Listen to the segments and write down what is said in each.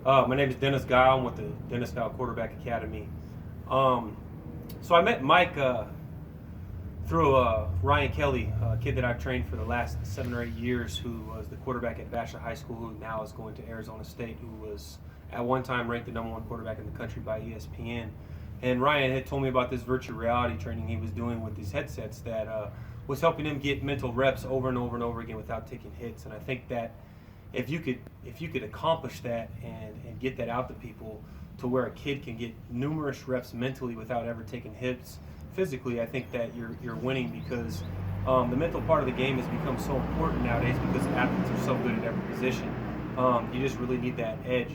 My name is Dennis Gile. I'm with the Dennis Gile Quarterback Academy. Um, so I met Mike through Ryan Kelly, a kid that I've trained for the last 7 or 8 years, who was the quarterback at Basha High School, who now is going to Arizona State, who was at one time ranked the #1 quarterback in the country by ESPN. And Ryan had told me about this virtual reality training he was doing with these headsets that was helping him get mental reps over and over and over again without taking hits. And I think that if you could accomplish that and get that out to people to where a kid can get numerous reps mentally without ever taking hits physically, I think that you're winning because the mental part of the game has become so important nowadays because athletes are so good at every position. You just really need that edge.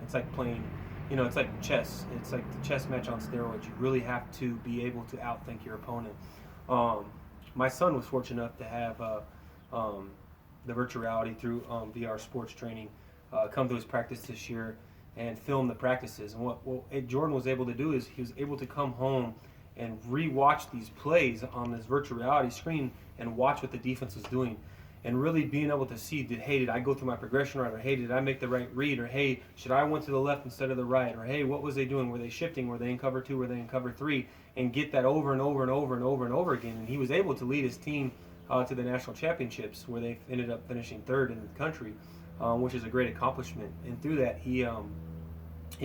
It's like playing, it's like chess. It's like the chess match on steroids. You really have to be able to outthink your opponent. Um, my son was fortunate enough to have um, the virtual reality through VR sports training come to his practice this year and film the practices. And what Jordan was able to do is he was able to come home and re-watch these plays on this virtual reality screen and watch what the defense was doing and really being able to see, did I go through my progression right, or hey, did I make the right read, or hey, should I went to the left instead of the right, or hey, what was they doing, were they shifting, were they in cover 2, were they in cover 3, and get that over and over and over and over and over again. And he was able to lead his team to the national championships, where they ended up finishing third in the country, which is a great accomplishment. And through that, he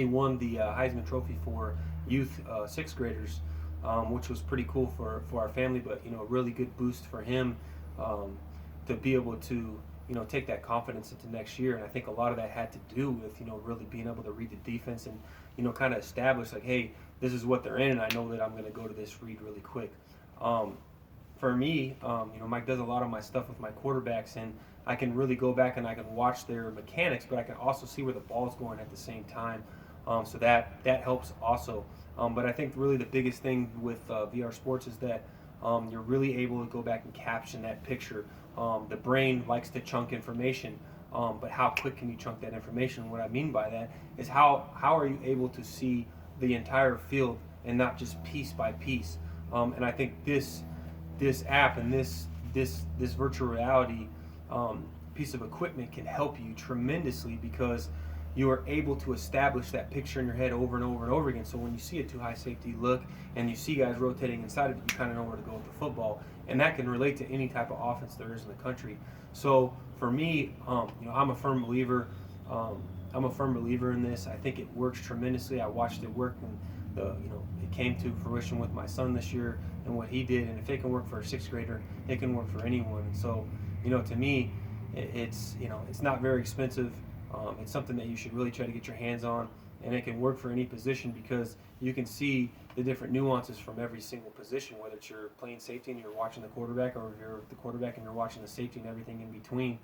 won the Heisman Trophy for youth sixth graders, which was pretty cool for our family. But a really good boost for him um, to be able to take that confidence into next year. And I think a lot of that had to do with really being able to read the defense and kind of establish like, hey, this is what they're in, and I know that I'm going to go to this read really quick. Um, for me, Mike does a lot of my stuff with my quarterbacks, and I can really go back and I can watch their mechanics, but I can also see where the ball's going at the same time. So that helps also. But I think really the biggest thing with VR sports is that you're really able to go back and caption that picture. The brain likes to chunk information, but how quick can you chunk that information? What I mean by that is how are you able to see the entire field and not just piece by piece? And I think this app and this virtual reality piece of equipment can help you tremendously because you are able to establish that picture in your head over and over and over again. So when you see a too high safety look and you see guys rotating inside of it, you kind of know where to go with the football, and that can relate to any type of offense there is in the country. So for me, I'm a firm believer. I'm a firm believer in this. I think it works tremendously. I watched it work, and it came to fruition with my son this year and what he did. And if it can work for a sixth grader, it can work for anyone. And so, to me, it's not very expensive. It's something that you should really try to get your hands on, and it can work for any position because you can see the different nuances from every single position, whether it's you're playing safety and you're watching the quarterback, or if you're the quarterback and you're watching the safety and everything in between.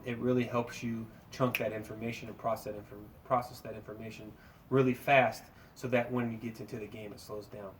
It really helps you chunk that information and process that information really fast so that when you get into the game, it slows down.